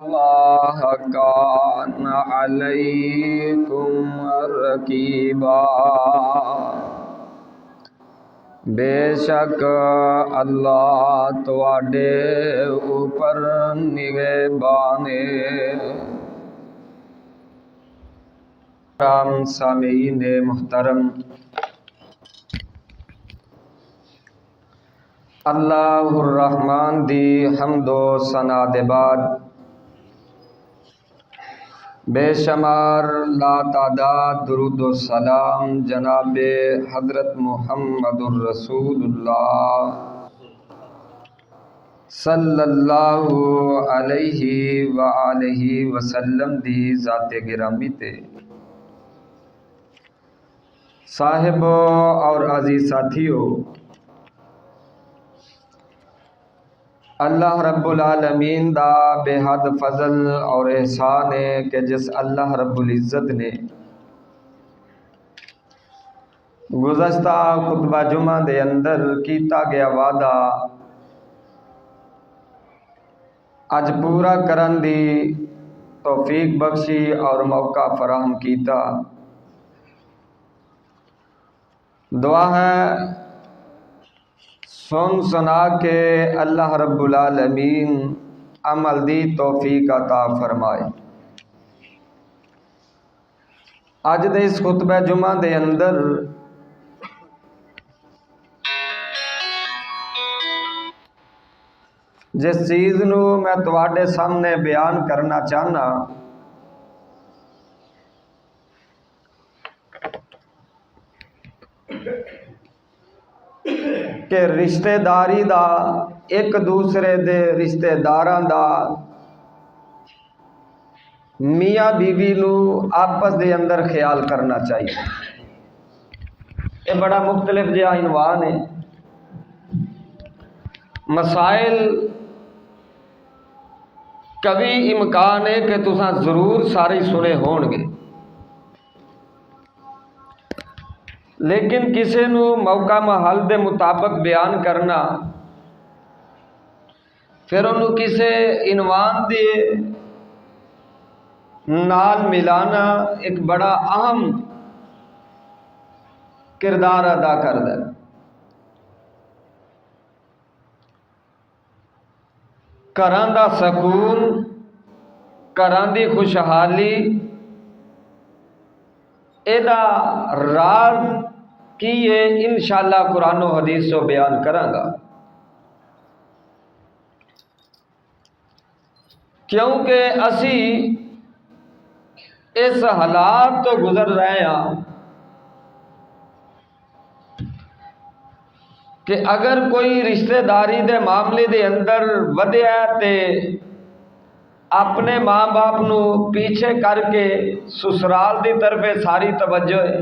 اللہ کان علیکم رقیبا، بے شک اللہ تواڈے اوپر نگہبان ہے۔ سامعین محترم، اللہ الرحمن دی حمد و ثنا دے بعد بے شمار لا تعداد درود و سلام جناب حضرت محمد الرسول اللہ صلی اللہ علیہ وآلہ وسلم دی ذات گرامی تے، صاحبو اور عزیز ساتھیو، اللہ رب العالمین دا بے حد فضل اور احسان ہے کہ جس اللہ رب العزت نے گزشتہ خطبہ جمعہ دے اندر کیتا گیا وعدہ اج پورا کرن دی توفیق بخشی اور موقع فراہم کیتا۔ دعا ہے سن سنا کے اللہ رب العالمین عمل دی توفیق عطا فرمائے۔ اج دے اس خطبہ جمعہ دے اندر جس چیز نو میں تواڈے سامنے بیان کرنا چاہنا، کہ رشتہ داری دا ایک دوسرے دے رشتہ داراں دا میاں بیوی نو آپس دے اندر خیال کرنا چاہیے۔ یہ بڑا مختلف جہا عنوان ہے۔ مسائل کبھی امکان ہے کہ تساں ضرور سارے سنے ہون گے، لیکن کسی نو موقع محل دے مطابق بیان کرنا، پھر انہوں کسی عنوان دے نال ملانا ایک بڑا اہم کردار ادا کردا ہے۔ گھراں دا سکون، گھراں دی خوشحالی، ایدا راز کی ہے انشاءاللہ قرآن و حدیث سے بیان کراں گا، کیونکہ اسی اس حالات تو گزر رہے ہیں کہ اگر کوئی رشتہ داری دے معاملے دے اندر ودیا تے اپنے ماں باپ نو پیچھے کر کے سسرال دی طرف ساری توجہ ہے۔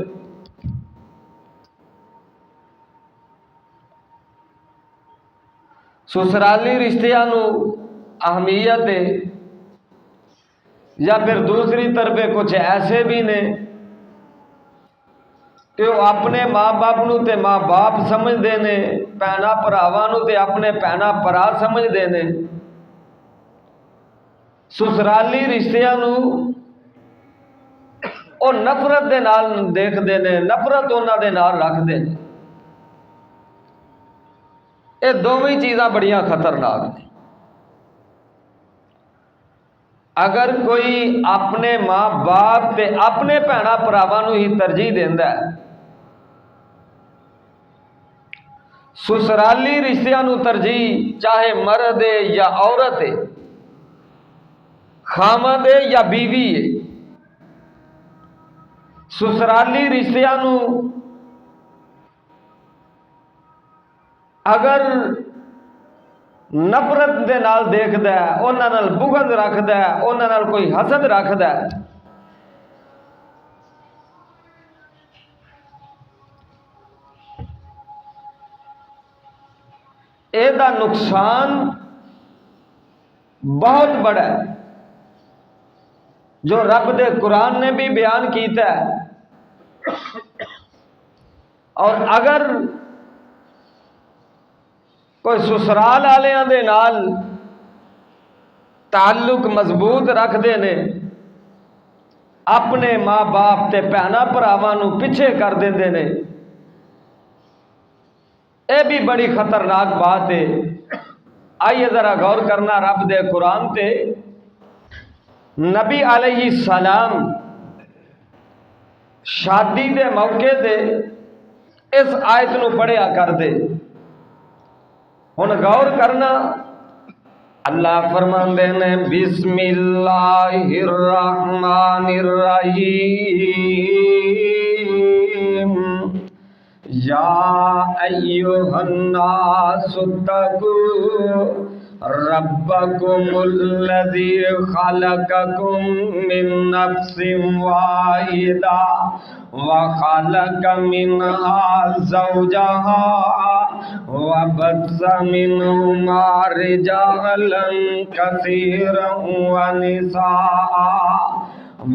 سسرالی رشتیاں نو اہمیت ہے، یا پھر دوسری طرف کچھ ایسے بھی نے کہ وہ اپنے ماں باپ نو تے ماں باپ سمجھ دینے، پینا پراواں نو تے اپنے پینا پرا سمجھ دینے، سسرالی رشتیاں نو او نفرت دے نال دیکھ دینے، نفرت انہاں دے نال رکھ دینے۔ یہ دونوں چیزاں بڑیاں خطرناک ہیں۔ اگر کوئی اپنے ماں باپ تے اپنے بھیڑاں بھراواں نو ہی ترجیح دیندا ہے، سسرالی رشتیاں نو ترجیح چاہے مرد ہے یا عورت ہے، خامد ہے یا بیوی ہے، سسرالی رشتیاں نو اگر نفرت دے نال دیکھدا ہے، انہاں نال بغض رکھدا ہے، انہاں نال کوئی حسد رکھدا ہے، اے دا نقصان بہت بڑا ہے، جو رب دے قرآن نے بھی بیان کیتا ہے۔ اور اگر کوئی سسرال والیاں دے نال تعلق مضبوط رکھتے نے، اپنے ماں باپ تے بھیناں بھراواں نو پیچھے کر دیندے نے، اے بھی بڑی خطرناک بات ہے۔ آئیے ذرا غور کرنا رب دے قرآن تے۔ نبی علیہ السلام شادی دے موقع تے اس آیت نو پڑھیا کر دے۔ ہن غور کرنا، اللہ فرماندے نے بسم اللہ الرحمن الرحیم یا ایھا الناس اتقوا ربکم الذی خلقکم من نفس واحدہ وخلق منها زوجها وبث منهما رجالا كثيرا ونساء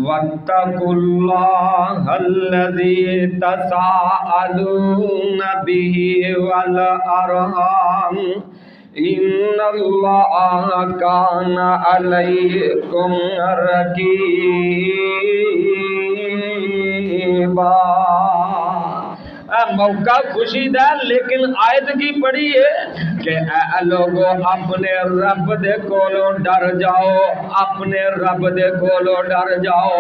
واتقوا الله الذي تساءلون به والأرحام إن الله كان عليكم رقيبا۔ موقع خوشی دا، لیکن آیت کی پڑھی ہے کہ اے لوگو اپنے رب دے کولوں ڈر جاؤ، اپنے رب دے کولوں ڈر جاؤ۔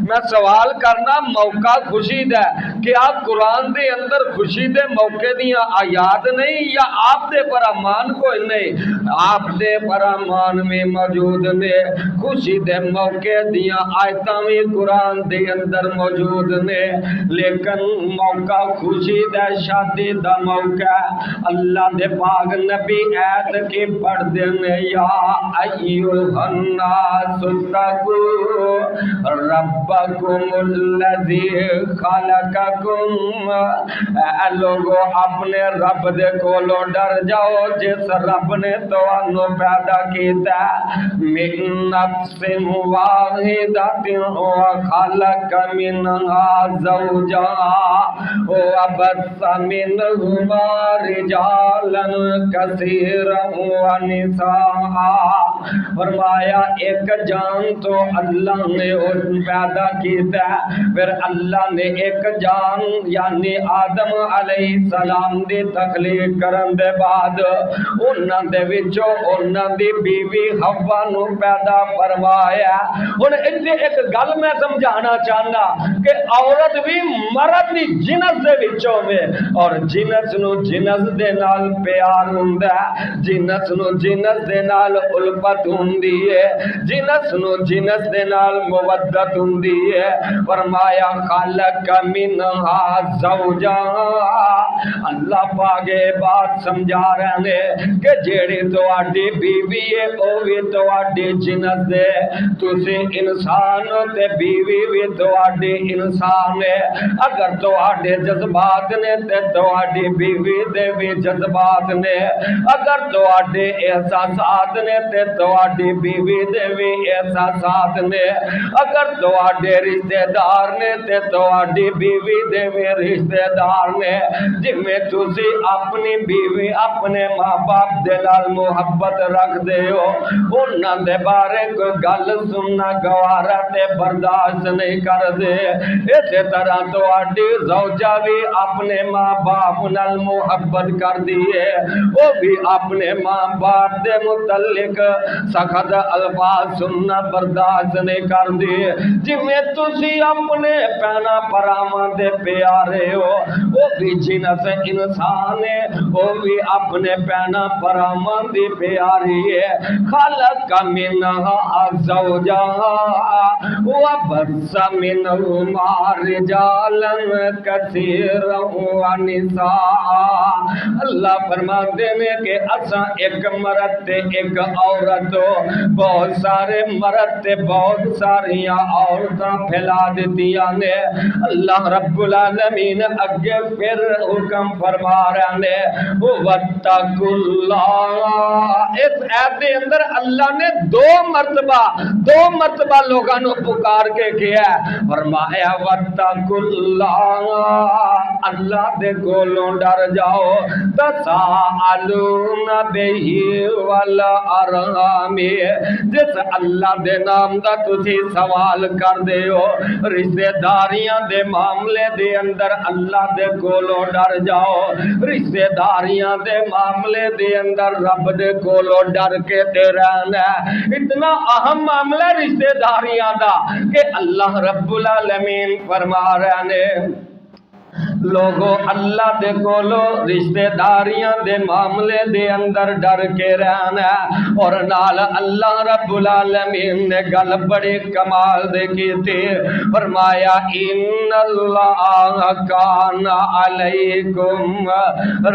میں سوال کرنا، موقع خوشی دا کہ آپ قرآن دے اندر خوشی دے موقع دیاں آیات نہیں یا آپ دے فرمان کوئی نہیں؟ آپ دے فرمان میں موجود نے، خوشی دے موقع دیاں آیتاں بھی قرآن دے اندر موجود نے، لیکن موقع خوشی دے شادی دا موقع اللہ دے پاک نبی ایت کی پڑھ دینے یا ایھا الناس اتقوا ربکم الذی خلقکم، اے لوگو اپنے رب دے کولوں ڈر جاؤ جس رب نے تانوں پیدا کیتا من نفس واحدۃ وخلق منها زوجها وبث منهما رجالا كثيرا ونساء۔ فرمایا ایک جان تو اللہ نے پیدا کیتا ہے، پھر اللہ نے ایک جان یعنی آدم علیہ السلام دی تخلیق کرن دے بعد انہاں دے وچوں انہاں دی بیوی حوا نو پیدا فرمایا۔ ہن ایتھے ایک گل میں سمجھانا چاہنا کہ عورت بھی مرد دی جنس دے وچوں میں، اور جنس نو جنس دے نال پیار ہوندا ہے، جنس نو جنس دے نال الفت ہوندی ہے، جنس نو جنس دے نال مودت ہوندی ہے۔ فرمایا خلق منها زوجها، اللہ پاک بات سمجھا رہے ہیں کہ جیڑی تواڈی بیوی ہے او بھی تواڈی جنس دے، تسی انسان تے بیوی بھی تواڈی انسان ہے۔ اگر تواڈے جذبات نے تے تواڈی بیوی دے بھی جذبات نے، اگر تواڈے احساسات نے تے تواڈی بیوی دے بھی احساسات نے، اگر تواڈے رشتہ دار نے تے تواڈی بیوی دے بھی رشتہ دار نے۔ جویں تسی اپنی بیوی اپنے ماں باپ دے نال محبت رکھ دے ہو، انہاں دے بارے کوئی گل سننا گوارا تے برداشت نہیں کر دے، اسی طرح تواڈی زوجہ بھی اپنے ماں باپ نال محبت کر دیے، وہ بھی اپنے ماں باپ دے متعلق سخت الفاظ سننا برداشت نہیں کر دی۔ جویں تسی اپنے بھیناں بھراواں دے پیارے ہو، وہ بھی جنس انسان ہے، وہ بھی اپنے بھیناں بھراواں دی پیاری ہے۔ خلق منها زوجها وبث منهما رجالا كثيرا ونساء۔ اللہ فرماتے ہیں کہ اساں ایک مرد تے ایک عورت ہو، بہت سارے مرد تے بہت ساریاں عورتاں پھیلا دیتیاں نے۔ اللہ رب العالمین اگے پھر حکم فرما رہے ہیں وَاتَّقُوا اللَّهَ۔ اس ایت دے اندر اللہ نے دو مرتبہ لوگاں نو پکار کے کیا ہے، فرمایا وَاتَّقُوا اللَّهَ، اللہ دے کولوں ڈر جاؤ، تساءلون بہ والارحام، جس اللہ دے نام دا تسی سوال کر دے ہو رشتہ داریاں دے معاملے دے اندر اللہ دے کولوں ڈر جاؤ، رشتہ داریاں دے معاملے دے اندر رب دے کولوں ڈر کے تے رہنا ہے۔ اتنا اہم معاملہ رشتہ داریاں دا کہ اللہ رب العالمین فرما رہے نے لوگو اللہ دے کولو رشتہ داریاں دے معاملے دے اندر ڈر کے رہنا ہے۔ اور نال اللہ رب العالمین نے گل بڑی کمال دے کی تھی، فرمایا ان اللہ کان علیکم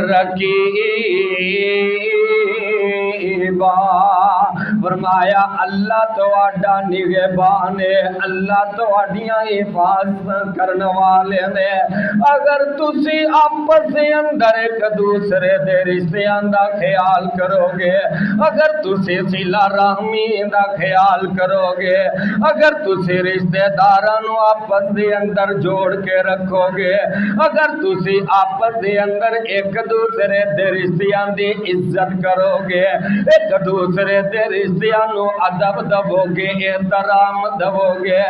رقیبا، فرمایا اللہ تواڈا نگہبان ہے، اللہ تواڈیاں حفاظت کرنے والے نے۔ اگر تسی آپس دے اندر ایک دوسرے دے رشتیاں دا خیال کرو گے، اگر تسی صلہ رحمی دا خیال کرو گے، اگر تسی رشتہ داراں نو آپس دے اندر جوڑ کے رکھو گے، اگر تسی آپس دے اندر ایک دوسرے دے رشتیاں دی عزت کرو گے، ایک دوسرے دے رشتیاں نو ادب دو گے، احترام دو گے،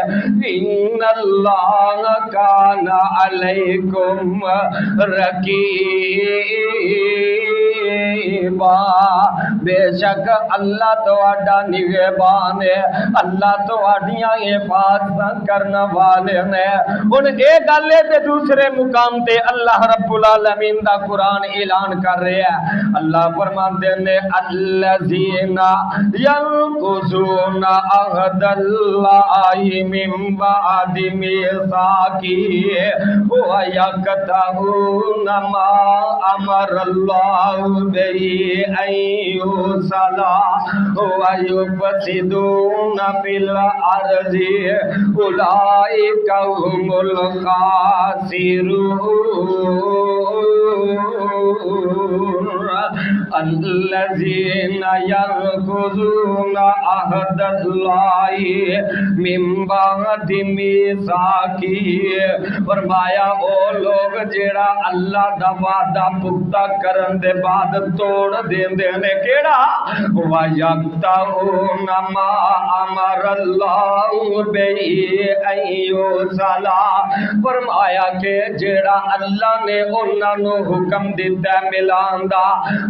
ان اللہ کان علیکم رقیبا، بے شک اللہ تواڈا نگہبان ہے، اللہ تواڈیاں حفاظت کرنے والے نے۔ ہن اے گل ہے تے دوسرے مقام تے اللہ رب العالمین دا قرآن اعلان کر رہا ہے۔ اللہ فرماندے نے الذین ینقضون عہد اللہ من بعد میثاقہ وَيَقْطَعُونَ مَا أَمَرَ اللَّهُ بِهِ أَن يُوصَلَ وَيُفْسِدُونَ فِي الْأَرْضِ أُولَئِكَ هُمُ الْخَاسِرُونَ الَّذِينَ يَنقُضُونَ عَهْدَ اللَّهِ مِن بَعْدِ مِيثَاقِهِ، فرمایا او لوگ جیڑا اللہ دا وعدہ پختہ کرن دے بعد توڑ دیندے نے، کیڑا وَيَقْطَعُونَ مَا أَمَرَ اللَّهُ بِهِ أَن يُوصَلَ، فرمایا کہ جیڑا اللہ نے انہاں نو حکم دیتا ہے ملان دا،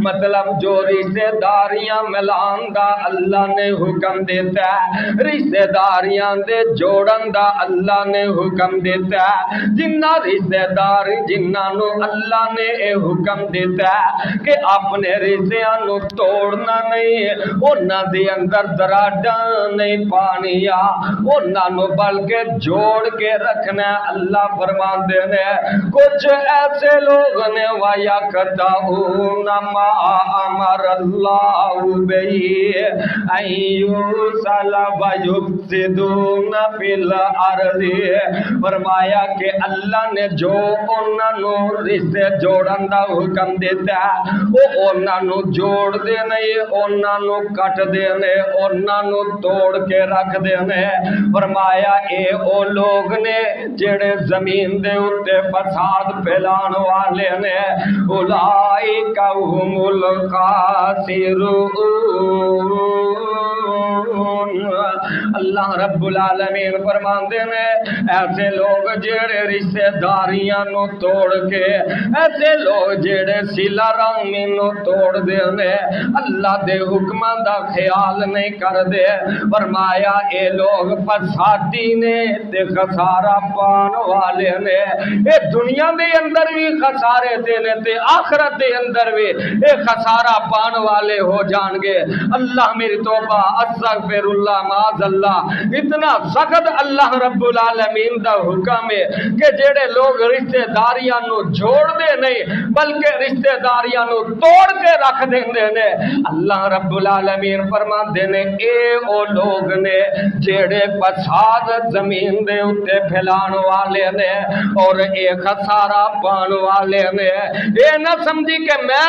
مطلب جو رشتہ داریاں ملان دا اللہ نے حکم دیتا ہے، رشتہ داریاں دے جوڑن دا اللہ نے حکم دیتا ہے، جنہ رشتہ دار جنہاں نو اللہ نے اے حکم دیتا ہے کہ اپنے رشتیاں نو توڑنا نہیں، انہاں دے اندر دراڑاں نہیں پانیا، انہاں نو بلکہ جوڑ کے رکھنا ہے۔ اللہ فرماندے نے کچھ ایسے لوگ نے وَيَقْطَعُونَ مَا أَمَرَ اللَّهُ بِهِ أَن يُوصَلَ وَيُفْسِدُونَ فِي الْأَرْضِ، فرمایا کہ اللہ نے جو انہاں نو رشتے جوڑن دا حکم دیتا ہے وہ انہاں نو جوڑ دے نہیں، انہاں نو کٹ دے نہیں، انہاں نو توڑ کے رکھ دے نہیں۔ فرمایا اے او لوگ نے جڑے زمین دے اتے فساد پھیلان والے نے، اولئک هم الخاسرون، اللہ رب العالمین فرماندے نے ایسے لوگ جڑے رشتہ داریاں نو توڑ کے، ایسے لوگ جڑے صلہ رحمی نو توڑ دے نے، اللہ دے حکماں دا خیال نہیں کر دے، فرمایا اے لوگ فسادی نے تے خسارہ پان والے نے، اے دنیا دے اندر بھی خسارے دے نے تے آخرت دے اندر بھی اے خسارہ پان والے ہو جان گے۔ اللہ میری توبہ استغفر اللہ معاذ اللہ، اتنا سخت اللہ رب العالمین دا حکم ہے کہ جڑے لوگ رشتہ داریاں نو جوڑ دے نہیں بلکہ رشتہ داریاں نو توڑ کے رکھ دیندے نے، اللہ رب العالمین فرماندے نے اے او لوگ نے جڑے فساد زمین دے اتے پھیلان والے نے اور اے خسارہ پان والے نے۔ اے نہ سمجھی کہ میں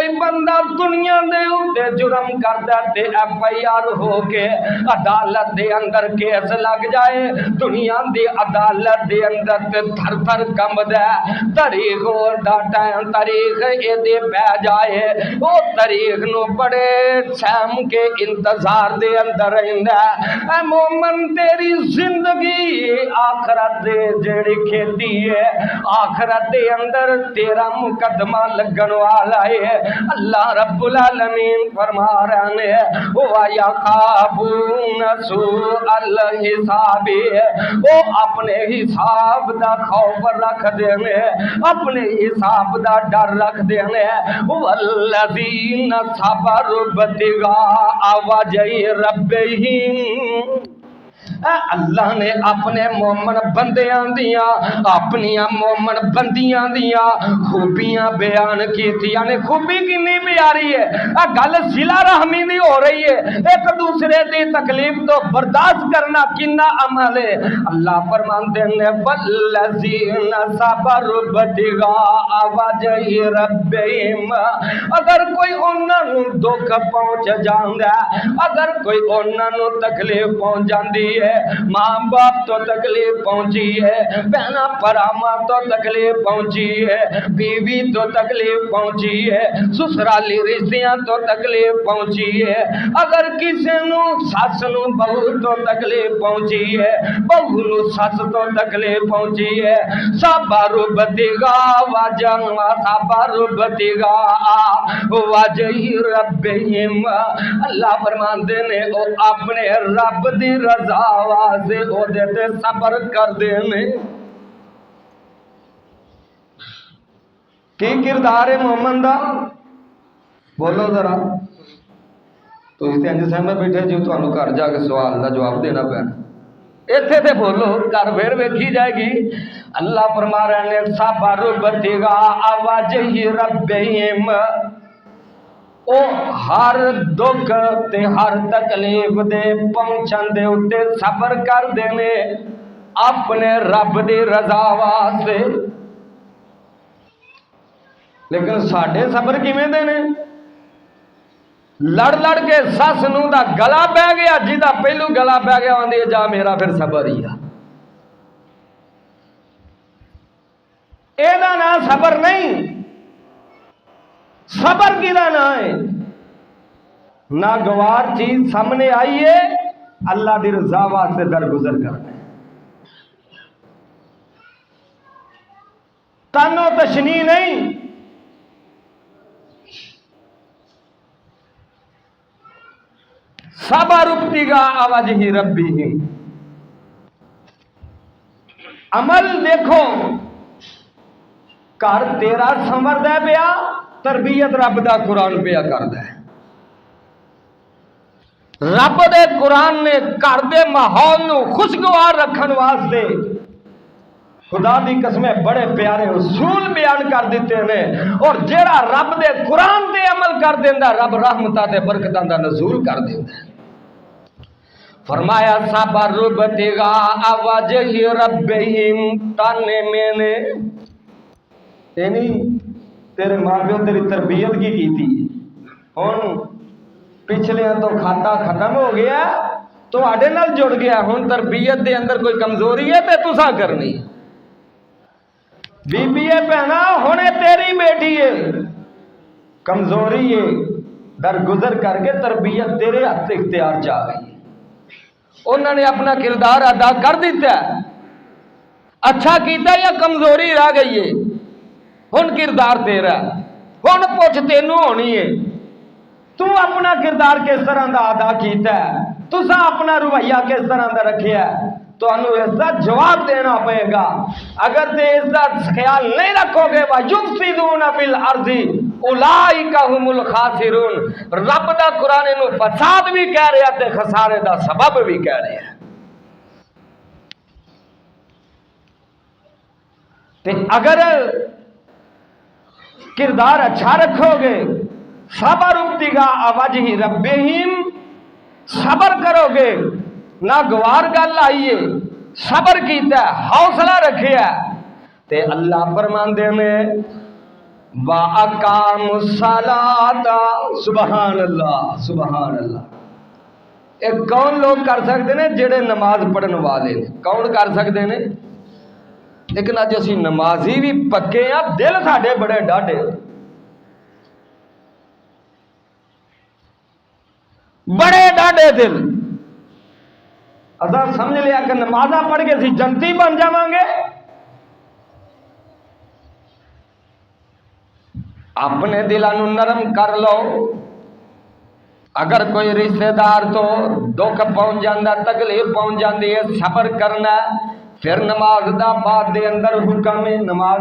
کوئی بندہ دنیا دے اتے جرم کردا تے FIR ہو کے عدالت دے اندر کیس لگ جائے، دنیا دی عدالت دے اندر تے تھر تھر کمبدا، تاریخ دا ٹائم تاریخ اے دے پہ جائے، او تاریخ نو بڑے سہم کے انتظار دے اندر رہندا۔ اے مومن تیری زندگی آخرت دے جڑی کھیتی ہے، آخرت دے اندر تیرا مقدمہ لگن والا ہے۔ اللہ رب العالمین فرما رہے ہیں وَيَخَافُونَ سُوءَ الْحِسَابِ، وہ اپنے حساب دا خوف رکھ دینے، اپنے حساب دا ڈر رکھ دینے۔ وَالَّذِينَ صَبَرُوا ابْتِغَاءَ وَجْهِ رَبِّهِمْ، اے اللہ نے اپنے مومن بندیاں دیاں، اپنی مومن بندیاں دیاں خوبیاں بیان کی تھی۔ یعنی خوبی کنی پیاری ہے، گل صلہ رحمی نہیں ہو رہی ہے، ایک دوسرے دی تکلیف تو برداشت کرنا کنا عمل ہے۔ اللہ فرماتے ہیں والذین صبروا ابتغاء وجہ ربہم، اگر کوئی انہاں نوں دکھ پہنچ جاندا ہے، اگر کوئی انہاں نوں تکلیف پہنچ جاندی ہے، ماں باپ تو تکلیف پہنچی ہے، بہنا پراما تو تکلیف پہنچی ہے، بیوی تو تکلیف پہنچی ہے، سسرالی رشتیاں تو تکلیف پہنچی ہے، اگر کسی نو سس نو بہو تو تکلیف پہنچی ہے، بہو نو سس تو تکلیف پہنچی ہے، صبروا ابتغاء وجہ ربہم، اللہ فرماندے نے او اپنے رب دی رضا واسطے او دے تے صبر کر دینے۔ کی کردار ہے مومن دا؟ بولو ذرا تو اس انج سامنے بیٹھے جو تانوں گھر جا کے سوال دا جواب دینا پینا، ایتھے تے بولو گھر پھر ویکھی جائے گی۔ اللہ فرما رہے ہیں صبروا ابتغاء وجہ ربہم، او ہر دکھ تے ہر تکلیف دے پہنچن دے اتے صبر کر دینے اپنے رب دی رضا واسطے۔ لیکن ساڈے صبر کیویں دینے؟ لڑ لڑ کے سس نوں دا گلا پہ گیا، جہاں پہلو گلا پہ گیا آندی جا میرا پھر صبر ہی آ، اے دا نا صبر نہیں، صبر کی دا نا ہے ناگوار چیز سامنے آئیے اللہ دی رضا واسطے درگزر کرنا، تنو تشنی نہیں۔ صبروا ابتغاء وجہ ربہم، عمل دیکھو کر تیرا سنوردا پیا، تربیت رب دا قرآن پیا کردا ہے۔ رب دے قرآن نے گھر دے ماحول نو خوشگوار رکھن واسطے خدا دی قسمیں بڑے پیارے اصول بیان کر دیتے ہیں، اور جیڑا رب دے قرآن دے عمل کر دیندا رب رحمتاں تے برکتاں دا نزول کر دیندا ہے۔ فرمایا صبروا ابتغاء وجہ ربہم، تانے میں نے یعنی تیرے ماں پیو تیری تربیت کی تھی، ہن پچھلے تو کھاتا ختم ہو گیا، تو آڈے نال جڑ گیا، ہن تربیت دے اندر کوئی کمزوری ہے تے تساں کرنی، بی بی پہنا ہونے تیری بیٹی ہے، کمزوری ہے درگزر کر کے تربیت تیرے ہاتھ اختیار جا گئی، انہوں نے اپنا کردار ادا کر دیتا ہے، اچھا کیتا یا کمزوری رہ گئی ہے، ہن کردار تیرا، ہن پوچھ تینوں ہونی ہے تو اپنا کردار کس طرح دا ادا کیتا ہے، تسا اپنا رویہ کس طرح دا رکھیا ہے، تو انہوں اس کا جواب دینا پڑے گا۔ اگر تے اس کا خیال نہیں رکھو گے وَيُفْسِدُونَ فِي الْأَرْضِ أُولَٰئِكَ هُمُ الْخَاسِرُونَ، رب دا قرآن نو فساد بھی کہہ رہا تے خسارے دا سبب بھی کہہ رہا ہے۔ تے اگر کردار اچھا رکھو گے، صبروا ابتغاء وجہ ربہم، صبر کرو گے، ناگوار گل آئیے صبر کیتا ہے، حوصلہ رکھیا تے اللہ فرماندے میں وَأَقَامُوا الصَّلَاةَ سبحان اللہ سبحان اللہ۔ ایک کون لوگ کر سکتے ہیں جڑے نماز پڑھن والے نے؟ کون کر سکتے ہیں؟ لیکن اج اسی نمازی بھی پکے ہیں، دل ساڈے بڑے ڈاڈے، بڑے ڈاڈے دل۔ اساں سمجھ لیا کہ نمازاں پڑھ کے اسی جنتی بن جاواں گے۔ اپنے دلاں نوں نرم کر لو۔ اگر کوئی رشتہ دار تو دکھ پہنچ جاندا، تکلیف پہنچ جاندی ہے، صبر کرنا ہے۔ پھر نماز دا بعد دے اندر حکم ہے، نماز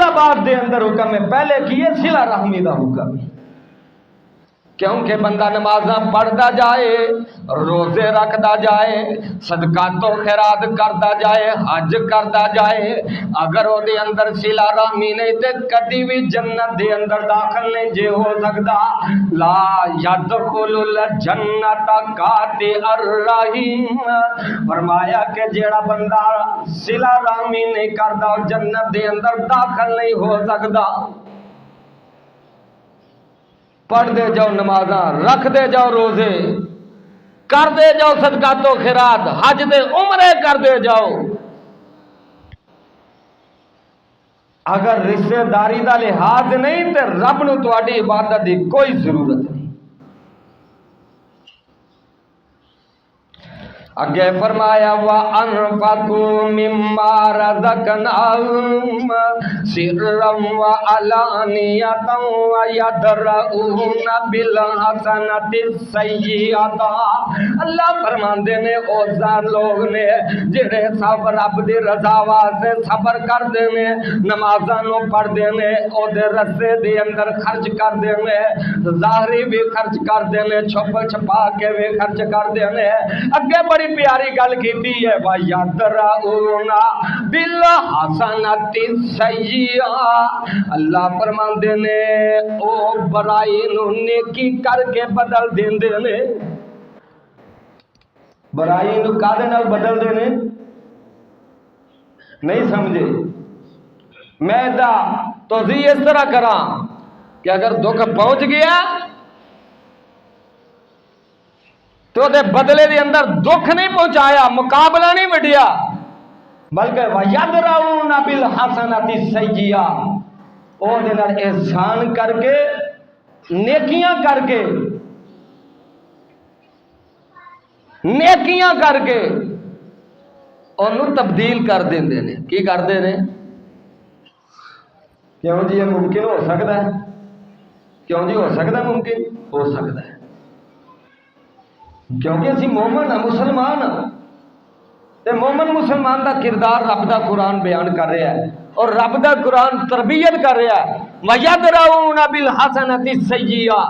دا بعد دے اندر حکم ہے۔ پہلے کیے صلہ رحمی دا حکم ہے، کیونکہ بندہ نمازاں پڑھتا جائے، روزے رکھتا جائے، صدقات و خیرات کرتا جائے، حج کرتا جائے، اگر وہ دے اندر صلہ رحمی نہیں تے کدی بھی جنت دے اندر داخل نہیں جے ہو سکتا۔ لا یدخل الجنت قاطع الرحیم، فرمایا کہ جیڑا بندہ صلہ رحمی نہیں کرتا وہ جنت دے اندر داخل نہیں ہو سکتا۔ پڑھ دے جاؤ نمازاں، رکھ دے جاؤ روزے، کر دے جاؤ صدقات و خیرات، حج دے عمرے کر دے جاؤ۔ اگر رشتہ داری دا لحاظ نہیں تے رب نو تہاڈی عبادت دی کوئی ضرورت نہیں۔ اگے فرمایا وَأَنفَقُوا مِمَّا رَزَقْنَاهُمْ سِرًّا وَعَلَانِيَةً وَيَدْرَؤُونَ بِالْحَسَنَةِ السَّيِّئَةَ۔ اللہ فرماندے نے او ذات لوگ نے جڑے سب رب دی رضا واسطے صبر کردے نے، نمازاں نو پڑھدے نے، او دے رستے دے اندر خرچ کردے نے، ظاہری بھی خرچ کردے نے، چھپ چھپا کے بھی خرچ کردے نے۔ اگے بڑی پیاری گل کیتی ہے وَيَدْرَؤُونَ بِالْحَسَنَةِ السَّيِّئَةَ۔ اللہ فرماندے نے او برائی نو نیکی کر کے بدل دیندے نے۔ برائی نو کادے نال بدل دے نے؟ نہیں سمجھے؟ میں دا توضیح اس طرح کراں کہ اگر دکھ پہنچ گیا تو دے بدلے دے اندر دکھ نہیں پہنچایا، مقابلہ نہیں مٹیا، بلکہ وَيَدْرَؤُونَ بِالْحَسَنَةِ السَّيِّئَةَ، او دے نال احسان کر کے، نیکیاں کر کے انہوں تبدیل کر دیندے نے۔ کی کردے نے؟ کیوں جی یہ ممکن ہو سکتا ہے؟ کیوں جی ہو سکتا ہے؟ ممکن ہو سکتا ہے کیونکہ اسی مومن ہاں، مسلمان ہاں، تے مومن مسلمان دا کردار رب دا قرآن بیان کر رہا ہے، اور رب دا قرآن تربیت کر رہا ہے۔ وَيَدْرَؤُونَ بِالْحَسَنَةِ السَّيِّئَةَ،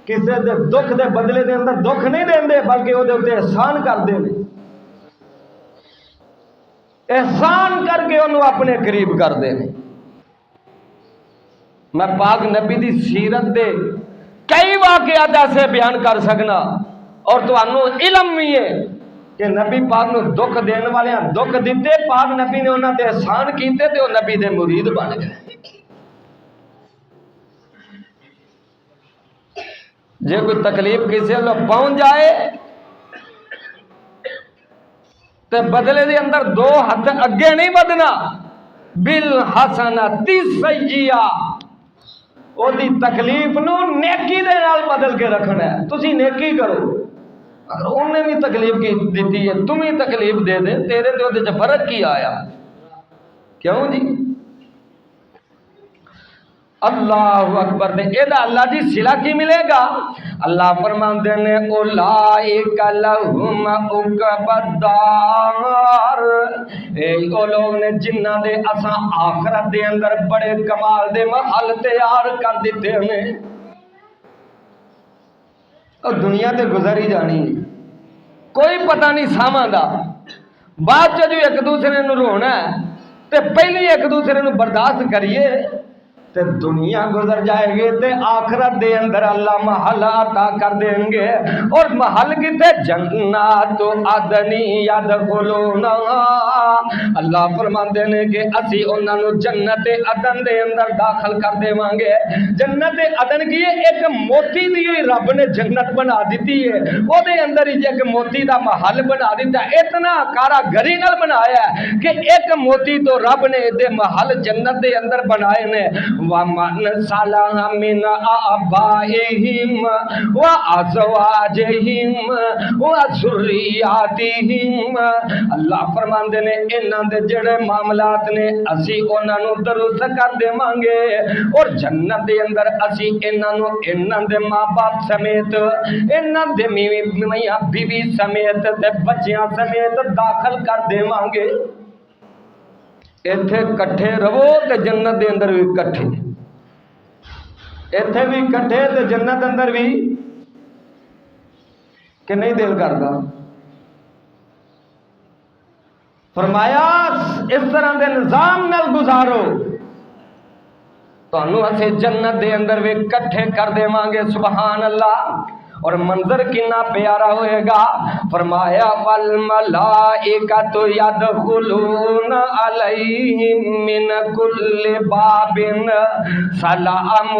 کسی دے دکھ دے بدلے دے اندر دکھ نہیں دیندے بلکہ وہ دے اوتے احسان کر دے، احسان کر کے انہوں اپنے قریب کر دے۔ میں پاک نبی دی سیرت دے کئی واقعات ایسے بیان کر سکنا، اور تو انہوں علم بھی ہے کہ نبی پاک نو دکھ دین والے ہیں دکھ دیتے، پاک نبی نے انہوں نے احسان کیتے تے وہ نبی دے مرید بن گئے۔ جے کوئی تکلیف کسی لو پہنچ جائے تے بدلے دے اندر دو ہاتھ اگے نہیں بدنا، بالحسنۃ السیئۃ، او دی تکلیف نو نیکی دے نال بدل کے رکھنا ہے۔ تسی نیکی کرو، اگر انہیں بھی تکلیف کی دیتی ہے تمہیں تکلیف دے دے، تیرے تے اودے چ فرق کی آیا؟ کیوں جی؟ اللہ اکبر دے ادا اللہ دی صلہ کی ملے گا؟ اللہ فرماندے نے اولئک لہم عقبی الدار، اے او لوگ نے جنہاں دے اساں آخرت دے اندر بڑے کمال دے محل تیار کر دیتے ہیں۔ اور دنیا تے گزر ہی جانی، کوئی پتہ نہیں ساواں دا، بعد جو ایک دوسرے نو رونا ہے تے پہلے ایک دوسرے نو برداشت کریے، تے دنیا گزر جائے گی تے آخرت دے اندر اللہ محل عطا کر دیں گے. اور محل کتے جنات عدنی یدخلونا. اللہ فرماندے نے کہ اسی انہاں نو جنت عدن دے اندر داخل کر دیواں گے. جنت عدن کی ایک موتی دی رب نے جنت بنا دیتی ہے, او دے اندر ہی ایک موتی دا محل بنا دیتا ہے. اتنا کاراگری نال بنایا ہے کہ ایک موتی تو رب نے دے محل جنت دے اندر بنائے نے. وَمَنْ صَلَحَ مِنْ آبَائِهِمْ وَأَزْوَاجِهِمْ وَذُرِّيَّاتِهِمْ. اللہ فرماندے نے انہاں دے جڑے معاملات نے اسی انہاں نو درست کر دیواں گے, اور جنت دے اندر اسی انہاں دے ماں باپ سمیت, انہاں دے میاں بیوی سمیت تے بچیاں سمیت داخل کر دیواں گے. ایتھے کٹھے رہو تے جنت دے اندر بھی کٹھے, ایتھے بھی کٹھے تے جنت اندر بھی, کہ نہیں دل کردا. فرمایا اس طرح دے نظام نال گزارو تانوں اسے جنت دے اندر بھی کٹھے کر دیواں گے. سبحان اللہ. اور منظر کنا پیارا ہوئے گا. فرمایا والملائکۃ یدخلون علیہم من کل باب سلام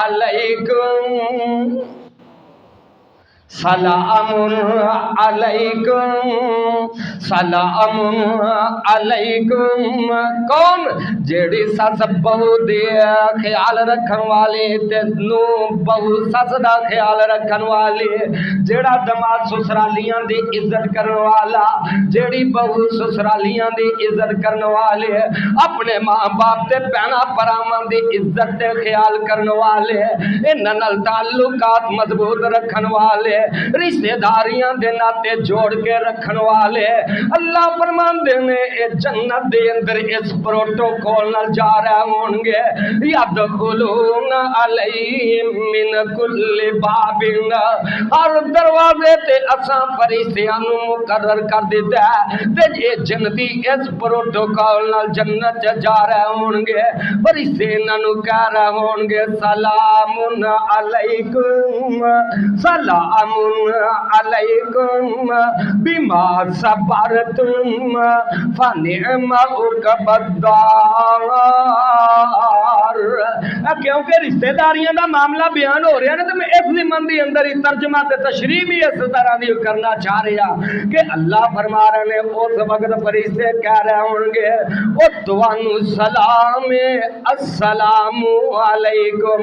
علیکم سلام علیکم سلام علیکم. کون جیڑی سس بہو دے خیال رکھن والے تے نو بہو سس دا خیال رکھن والے, جیڑا دماد سسرالیاں دی عزت کرن والا, جیڑی بہو سسرالیاں دی عزت کرن والے, اپنے ماں باپ تے بہنا پراواں دی عزت تے خیال کرن والے, انہاں نال تعلقات مضبوط رکھن والے, رشتہ داریاں دے ناتے جوڑ کے رکھن والے. اللہ فرماندے نے اے جنت دے اندر اس پروٹوکول نال جا رہے ہون گے. یدخلون علیہم من کل باب, ہر دروازے تے اساں فرشتیاں نو مقرر کر دیتا ہے تے اے جنتی اس پروٹوکول نال جنت جا رہے ہون گے. فرشتے انہاں نو کہہ رہے ہون گے سلام علیکم سلام علیکم بما صبرتم فنعم عقبی الدار. کیونکہ رشتہ داریاں دا معاملہ بیان ہو رہا ہے نا, تو میں اس ضمن دی اندر ہی ترجمہ تے تشریح بھی اس طرح دی کرنا چاہ رہا کہ اللہ فرما رہے نے اس وقت فرشتے کہہ رہے ہوں گے او توانو سلام السلام علیکم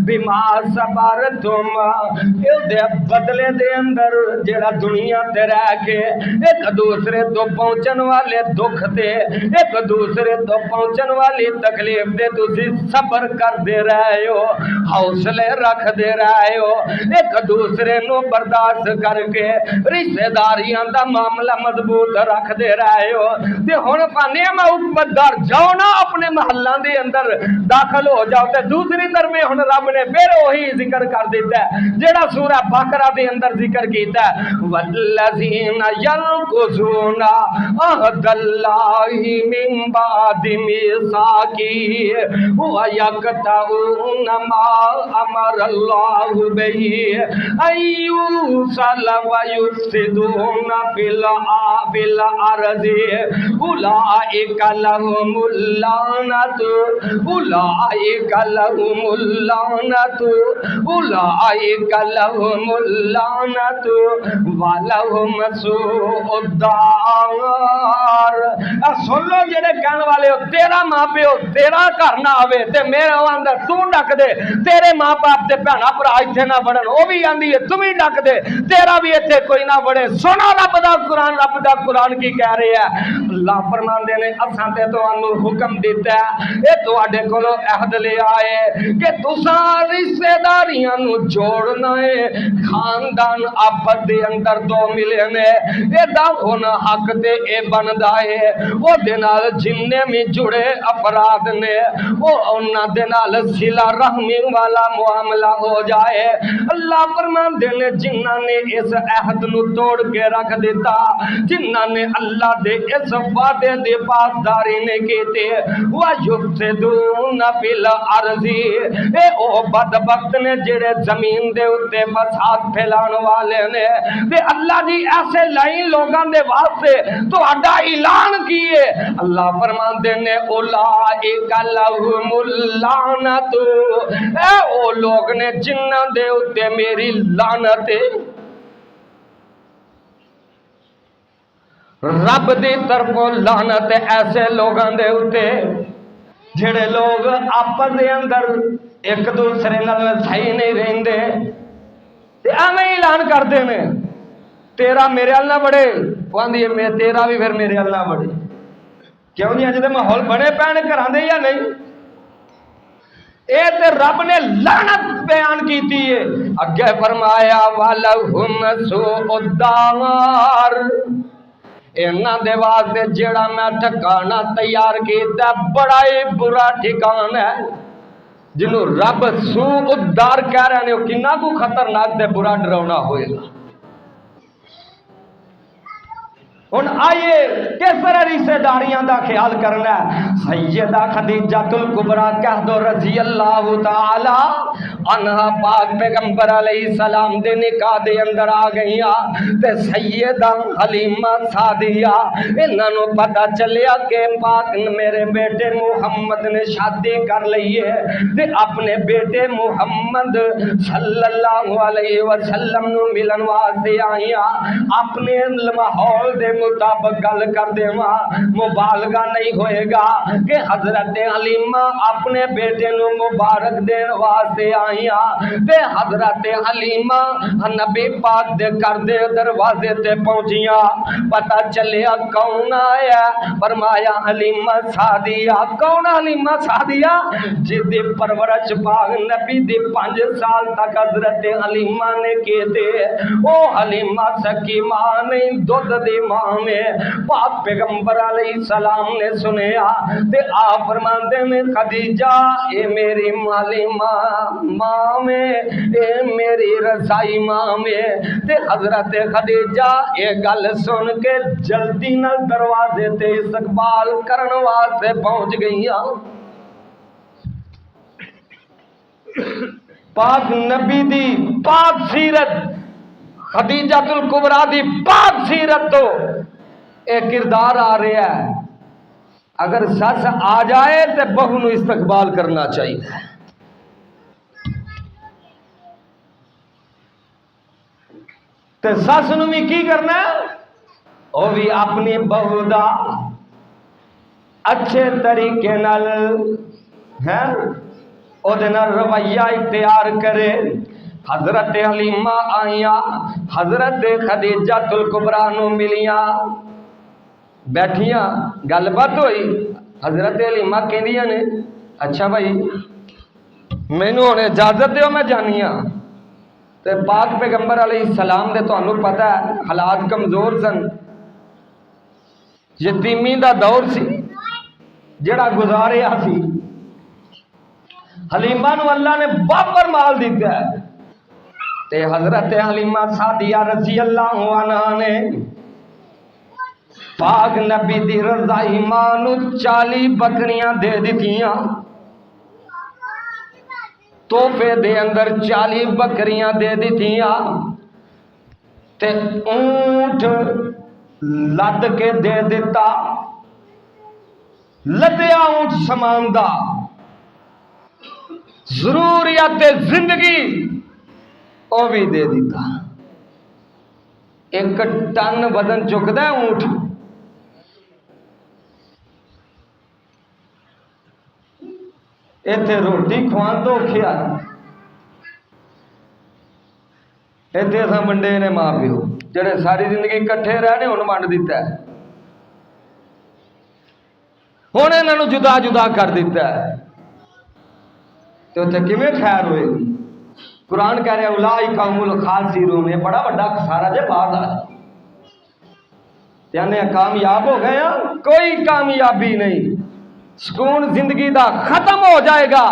بما صبرتم. اے دے بدلے دے اندر جڑا دنیا تے رہ کے ایک دوسرے تو پہنچن والے دکھ تے ایک دوسرے تو پہنچن والی تکلیف تے تسی صبر کر دے رہے ہو, حوصلے رکھ دے رہے ہو, ایک دوسرے نو برداشت کر کے رشتہ داریاں دا معاملہ مضبوط رکھ دے رہے ہو. تے ہن فنعم عقبی الدار, جاؤ نا اپنے محلاں دے اندر داخل ہو جاؤ. تے دوسری طرف ہن رب نے پھر وہی ذکر کر دیتا ہے جڑا سورہ بقرہ دے اندر ذکر کیتا ہے والذین ینقضون عہد اللہ من بعد میثاقہ ویقطعون ما امر اللہ بہ ان یوصل ویفسدون فی الارض اولئک لهم اللعنۃ اولئک لهم اللعنۃ اولئک لهم اللعنۃ ولهم سوء الدار. سن لو جڑے کہنے والے ہو تیرا ماں پیو تیرا گھر نہ آوے تے میرے اندر تو ڈک دے, تیرے ماں باپ تے بہنا بھرا ایتھے نہ بڑھن, وہ بھی آندی ہے تو بھی ڈک دے, تیرا بھی ایتھے کوئی نہ بڑھے. سونا رب دا قرآن کی کہہ رہے ہیں. اللہ فرماندے نے اساں تے تانوں حکم دیتا ہے اے تواڈے کولوں عہد لے آئے کہ تساں رشتہ داریاں نو جوڑنا ہے. خاندان آپس دے اندر دو ملے نے, اے دا ہن حق تے اے بندا ہے او دے نال جننے بھی جڑے افراد نے او انہاں دے نال نال صلہ رحمی والا معاملہ ہو جائے۔ اللہ فرماندے نے جنہاں نے اس عہد نو توڑ کے رکھ دیتا، جنہاں نے اللہ دے اس وعدے دی پاسداری نہیں کیتے، وَيُفْسِدُونَ فِي الْأَرْضِ، اے او بدبخت نے جڑے زمین دے اتے فساد پھیلان والے نے۔ تے اللہ جی ایسے لائن لوگاں دے واسطے تو اڈا اعلان کیے، اللہ فرماندے نے اولئک لہم اللعنت، اے او لوگ نے جنہاں دے اتے میری لعنت ہے۔ رب دی طرفوں لعنت ایسے لوگاں دے اتے جڑے لوگ آپس دے اندر ایک دوسرے نال صحیح نہیں رہندے تے ایویں اعلان کردے نے تیرا میرے ال نہ بڑے، وہ آندی ہے تیرا بھی پھر میرے ال نہ بڑے۔ کیوں نہیں اج دے ماحول بنے پین گھراں دے یا نہیں؟ اے تے رب نے لعنت بیان کیتی ہے، اگے فرمایا وَلَهُمْ سُوءُ الدَّارِ، انہاں دے واسطے جڑا میں ٹھکانہ تیار کیتا بڑا ہی برا ٹھکانہ ہے، جنہوں رب سوء الدار کہہ رہے ہیں، کنا کو خطرناک تے برا ڈراؤنا ہوئے گا۔ ان آئیے کس طرح رشتہ داریاں دا خیال کرنا ہے۔ سیدہ خدیجہ الکبریٰ کہہ دو رضی اللہ تعالی عنہا پاک پیغمبر علیہ السلام دے نکاح دے اندر آ گئیاں تے سیدہ حلیمہ سعدیہ انہاں نو پتہ چلیا کہ پاک میرے بیٹے محمد نے شادی کر لئی ہے تے اپنے بیٹے محمد صلی اللہ علیہ وسلم نو ملن واسطے آئیاں، اپنے ماحول دے مطابق گل کر دیواں، مبالغہ نہیں ہوئے گا کہ حضرت حلیمہ اپنے بیٹے نو مبارک دین واسطے آئیاں تے حضرت حلیمہ نبی پاک دے گھر دے دروازے تے پہنچیاں، پتہ چلیا کون آیا، فرمایا حلیمہ سعدیہ۔ کون حلیمہ سعدیہ؟ جدی پرورش پاک نبی دی 5 سال تک حضرت حلیمہ نے کیتے، او حلیمہ سکی ماں نہیں دودھ دی ماں میں پاک پیغمبر علیہ السلام نے سنیا تے آپ فرماندے میں خدیجہ اے میری مالی ماں میں، اے میری رضائی ماں میں تے حضرت خدیجہ اے گل سن کے جلدی نال دروازے تے استقبال کرن واسطے پہنچ گئیاں۔ پاک نبی دی پاک سیرت، خدیجہ الکبریٰ دی پاک سیرت تو ایک کردار آ رہا ہے، اگر سس آ جائے تو بہو نو استقبال کرنا چاہیے۔ تے سس نو بھی کی کرنا ہے؟ وہ بھی اپنی بہو دا اچھے طریقے نال ہے او دے نال رویہ اختیار کرے۔ حضرت حلیمہ آئیاں، حضرت خدیجہ الکبریٰ نو ملیاں، بیٹھیاں، گل بات ہوئی، حضرت حلیمہ کہندیاں نے اچھا بھائی مینوں ہن اجازت دیو میں جانیاں تے پاک پیغمبر علیہ السلام دے تانوں پتہ ہے حالات کمزور سن، یتیمی دا دور سی جڑا گزاریا سی، حلیمہ نو اللہ نے بابر مال دیتا ہے تے حضرت حلیمہ سعدیہ رضی اللہ عنہا نے پاک نبی دی رضائی ماں نو 40 بکریاں دے دتیاں، تحفے دے اندر 40 بکریاں دے دتیاں تے اونٹ لد کے دے دیتا، لدیا اونٹ سامان دا، ضروریات زندگی او بھی دے دیتا۔ 1 ٹن وزن چکدا ہے اونٹ، ایتھے روٹی کھوان تو کھیا، ایتھے اساں منڈے نے ماں پیو جڑے ساری زندگی کٹھے رہنے ہن ونڈ دیتا ہے، ہن انہاں نوں جدا جدا کر دیتا ہے، تے اوتھے کیویں خیر ہوئے گی؟ قرآن کہہ رہے اولئک هم الخاسرون، یہ بڑا بڑا خسارہ جے بعد آ یعنی کامیاب ہو گئے ہیں، کوئی کامیابی نہیں، سکون زندگی دا ختم ہو جائے گا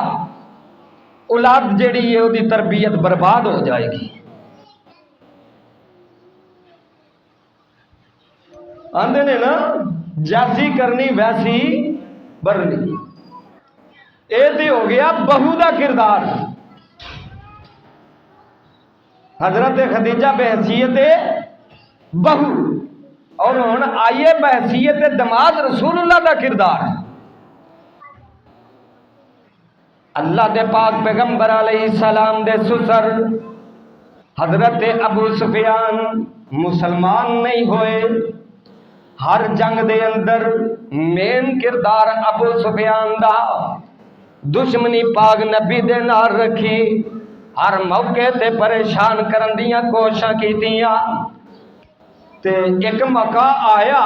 اولاد جیڑی ہے وہ تربیت برباد ہو جائے گی. آندے نے نا جیسی کرنی ویسی برنی. اے تے ہو گیا بہو دا کردار. حضرت خدیجہ بحیثیت بہو اور ہن آئیے بحیثیت دماد رسول اللہ دا کردار. اللہ دے پاک پیغمبر علیہ السلام دے سسر حضرت ابو سفیان مسلمان نہیں ہوئے. ہر جنگ دے اندر مین کردار ابو سفیان دا. دشمنی پاک نبی دے نال رکھی. ہر موقع تے پریشان کرن دیاں کوششاں کیتیاں. تے ایک موقع آیا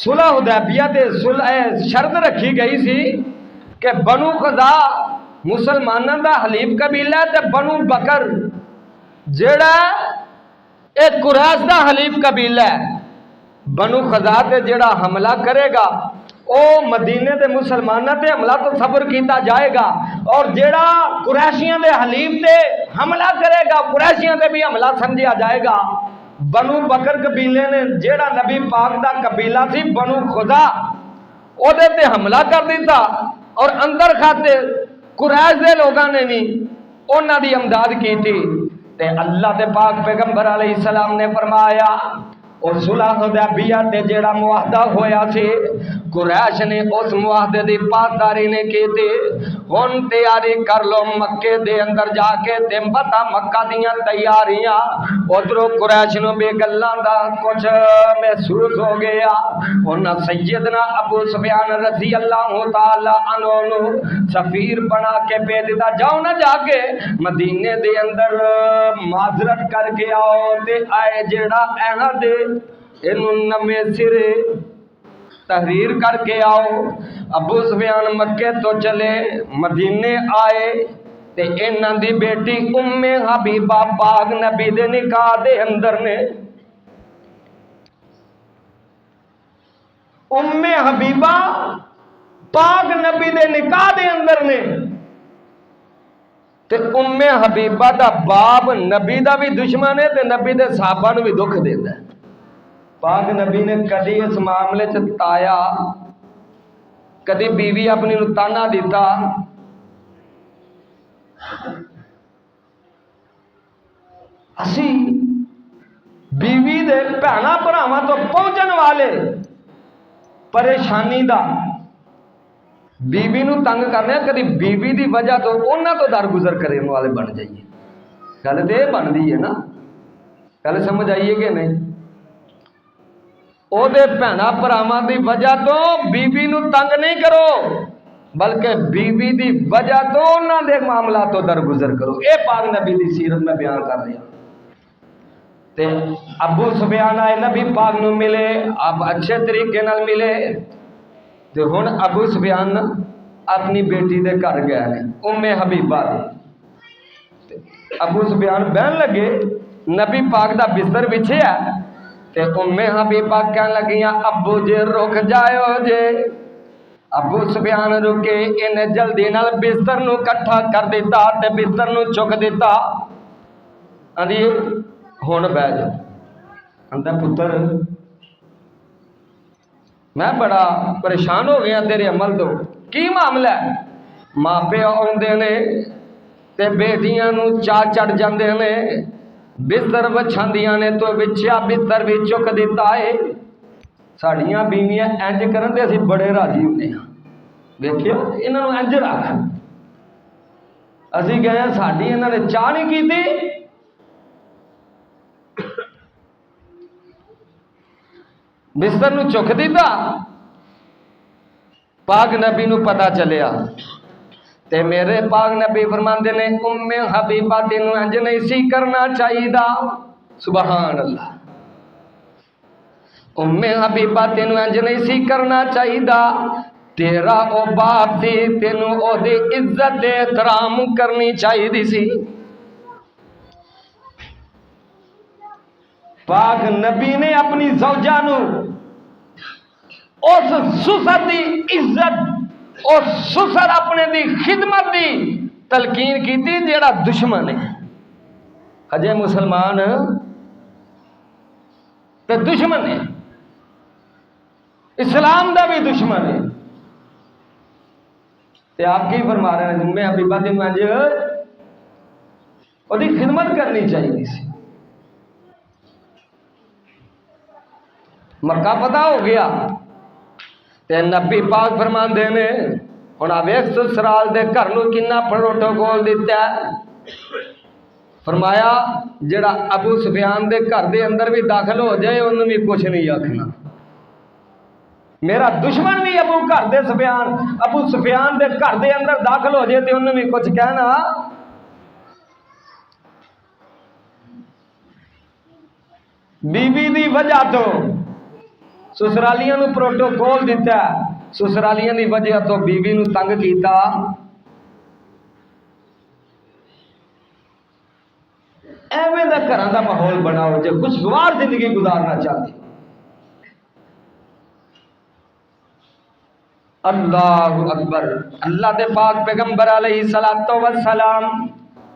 صلح حدیبیہ تے شرط رکھی گئی سی کہ بنو قضا مسلمانوں دا حلیف قبیلہ ہے تے بنو بکر جیڑا ایک قریش دا حلیف قبیلہ ہے. بنو قضا تے جیڑا حملہ کرے گا او مدینے دے مسلمانوں تے حملہ تو صبر کیتا جائے گا اور جیڑا قریشیاں دے حلیف تے حملہ کرے گا قریشیاں تے بھی حملہ سمجھا جائے گا. بنو بکر قبیلے نے جیڑا نبی پاک دا قبیلہ سی بنو قضا او دے تے حملہ کر دیتا اور اندر کھاتے قریش دے لوگاں نے بھی انہاں دی امداد کی تھی. تے اللہ دے پاک پیغمبر علیہ السلام نے فرمایا اور صلح حدیبیہ تے جیڑا معاہدہ ہویا سی قریش نے اس معاہدے دی پاسداری نے کی تھی. ہن تیاری کر لو مکے دے اندر جا کے تے پتہ مکہ دیاں تیاریاں. ادھروں قریش نو بے گلاں دا کچھ محسوس ہو گیا. انہاں سیدنا ابو سفیان رضی اللہ تعالی عنہ نو سفیر بنا کے بھیج دیتا جاؤ نہ جا کے مدینے دے اندر معذرت کر کے آؤ تے آئے جیڑا اینا دے انہوں نمے سرے تحریر کر کے آؤ. ابو سفیان مکے تو چلے مدینے آئے تے انہاں دی بیٹی ام حبیبہ پاک نبی دے نکاح دے اندر نے ام حبیبہ پاک نبی دے نکاح دے اندر نے تے ام حبیبہ دا باپ نبی دا بھی دشمن ہے تے نبی دے صحابہ نو بھی دکھ دیندا ہے. پاک نبی نے کدی اس معاملے چ تایا کدی بیوی اپنی نو تانا دیتا. اسی بیوی دے بھینا بھراواں تو پہنچن والے پریشانی دا بیوی نو تنگ کرنے کدی بیوی دی وجہ تو انہاں تو درگزر کرنے والے بن جائیے. گل تو یہ بنتی ہے نا. گل سمجھ آئیے کہ نہیں. او دے بھینا بھراواں دی وجہ تو بیوی نو تنگ نہیں کرو بلکہ بیوی دی وجہ تو انہاں دے معاملات تو درگزر کرو. اے پاک نبی دی سیرت میں بیان کر رہا. تے ابو سفیان آئے نبی پاک نو ملے اب اچھے طریقے نال ملے تے ہن ابو سفیان اپنی بیٹی دے گھر گئے نے ام حبیبہ دے. ابو سفیان بہن لگے نبی پاک دا بستر بچھیا تے ام حبیبہ کہن لگیاں ابو جے رک جائیو جے. ابو سفیان رکے انہیں جلدی نال بستر نو کٹھا کر دیتا تے بستر نو چک دیتا. آندی ہن بہ جا. آندا پتر میں بڑا پریشان ہو گیا تیرے عمل تو. کی معاملہ ہے؟ ماں پیو آندے نے تے بیٹیاں نو چاہ چڑھ جاندے نے بستر وچھاندیاں نے تو وچھیا بستر بھی چک دیتا ہے. ساڑیاں بیویاں انج کرن تے اسی بڑے راضی ہونے ہاں. دیکھیو انہاں نو انج رکھ اسی گئے ساڈی انہاں نے چاہ نہیں کیتی. بستر نو چک دیتا. پاک نبی نو پتا چلیا تے میرے پاک نبی فرماندے نے ام حبیبہ تینوں انج نہیں سی کرنا چاہیے. سبحان اللہ. ام حبیبہ تینوں انج نہیں سی کرنا چاہیے. تیرا او باپ سی تینوں او دی عزت احترام کرنی چاہیے سی. پاک نبی نے اپنی زوجہ نو اس سسر دی عزت اس سسر اپنے دی خدمت دی تلقین کیتی جیڑا دشمن ہے، ہجے مسلمان تے دشمن ہے، اسلام دا بھی دشمن ہے، تے آپ کی فرما رہے ہیں میں ابھی بات میں وہ خدمت کرنی چاہیے سی۔ مکہ پتہ ہو گیا تے نبی پاک فرمان دے نے ہن آ ویکھ سسرال دے گھر نو کنا پروٹوکول دیتا ہے، فرمایا جڑا ابو سفیان دے گھر دے اندر بھی داخل ہو جائے انہوں بھی کچھ نہیں آکھنا، میرا دشمن بھی ابو سفیان دے گھر دے اندر داخل ہو جائے تو انہوں بھی کچھ کہنا۔ بی بی دی وجہ تو سسرالیاں نو پروٹوکول دیتا ہے، سسرالیاں دی وجہ تو بی بی نو تنگ کیتا۔ ایویں دا گھراں دا ماحول بناؤ جے خوشگوار زندگی گزارنا چاہتے۔ اللہ اکبر، اللہ دے پاک پیغمبر علیہ السلام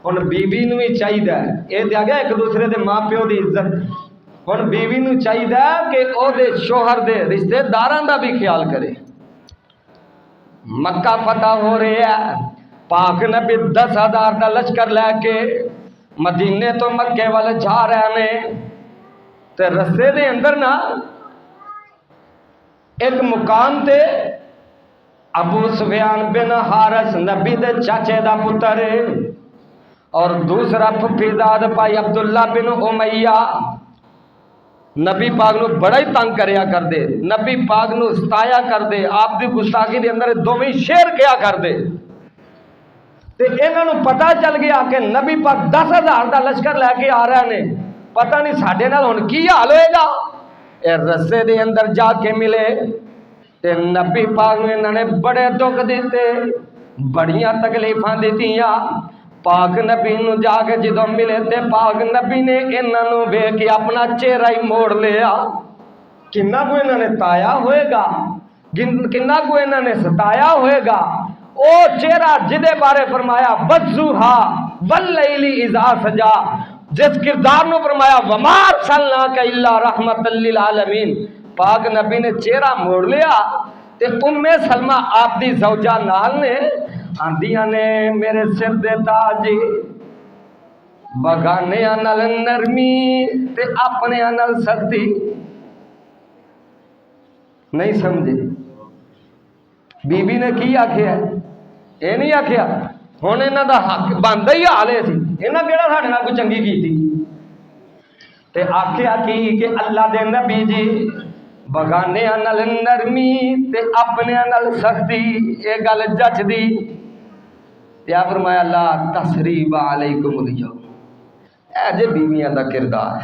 ہن بیوی نو ہی چاہیے، اے تے آگے ایک دوسرے دے ماں پیو دی عزت، ہن بیوی نو چاہیے کہ او دے شوہر دے رشتہ داراں دا بھی خیال کرے۔ مکہ فتح ہو رہا ہے، پاک نبی 10,000 دا لشکر لے کے مدینے تو مکے والے جا رہے ہیں تے رستے دے اندر نا ایک مقام تے ابو سفیان بن حارث نبی دے چاچے دا پتر ہے اور دوسرا پھپھی داد پائی عبداللہ بن امیہ نبی پاک نو بڑا ہی تنگ کریا کر دے، نبی پاک نو ستایا کر دے، آپ دی گستاخی دے اندر دوویں شیر کیا کر دے تے انہاں نو پتہ چل گیا کہ نبی پاک 10,000 دا لشکر لے کے آ رہے ہیں، پتہ نہیں ساڈے نال ہن کی حال ہوئے گا۔ اے رستے دے اندر جا کے ملے تے نبی پاک نے انہوں نے بڑے دکھ دیتے، بڑیاں تکلیفاں دیتیاں۔ پاک نبی نو جا کے جدوں ملے تے پاک نبی نے انہوں نے ویکھ کے اپنا چہرہ ہی موڑ لیا۔ کنا کو انہوں نے تایا ہوئے گا، کنا کو انہوں نے ستایا ہوئے گا، او چہرہ جدے بارے فرمایا وَالضُّحَا وَاللَّيْلِ إِذَا سَجَا، جس کردار نو فرمایا وَمَا أَرْسَلْنَاكَ إِلَّا رَحْمَةً لِّلْعَالَمِينَ، پاک نبی نے چہرہ موڑ لیا تے سلمہ آپ دی زوجہ نال نے آندیاں نے میرے سر دے تاج بگانیاں نال نرمی تے اپنے نال سختی، نہیں سمجھے بی بی نے کی آکھیا اے نہیں آکھیا ہن انہاں دا حق بندا ہی حال ہے سی، انہاں کیڑا ساڈے نال کوئی چنگی کیتی تے آکھیا کی کہ اللہ دے نبی جی بگانیاں نال نرمی تے اپنے نال سختی، اے گل جچ دی یا فرمایا لا تسریب علیکم اليوم، اے جے بیویاں دا کردار۔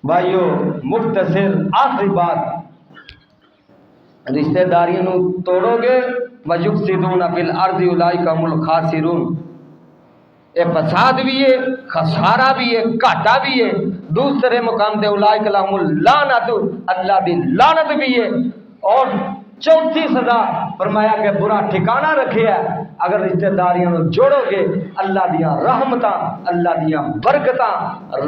بھائیو مختصر آخری بات، رشتہ داریاں نو توڑو گے وَيُفْسِدُونَ فِي الْأَرْضِ أُولَٰئِكَ هُمُ الْخَاسِرُونَ، اے فساد بھی ہے، خسارہ بھی ہے، گھاٹا بھی ہے۔ دوسرے مقام تے اولئک لہم اللعنۃ، اللہ دی لعنت بھی ہے۔ اور چوتھی سزا فرمایا کہ برا ٹھکانہ رکھے ہے، اگر رشتہ داریاں نو جوڑو گے اللہ دیاں رحمتاں اللہ دیاں برکتاں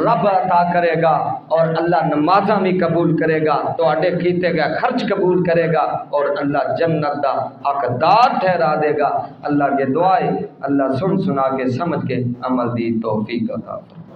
رب عطا کرے گا اور اللہ نمازاں بھی قبول کرے گا، تواڈے کیتے گئے خرچ قبول کرے گا اور اللہ جنت دا حقدار ٹھہرا دے گا۔ اللہ کے دعائے اللہ سن سنا کے سمجھ کے عمل دی توفیق عطا فرمائے۔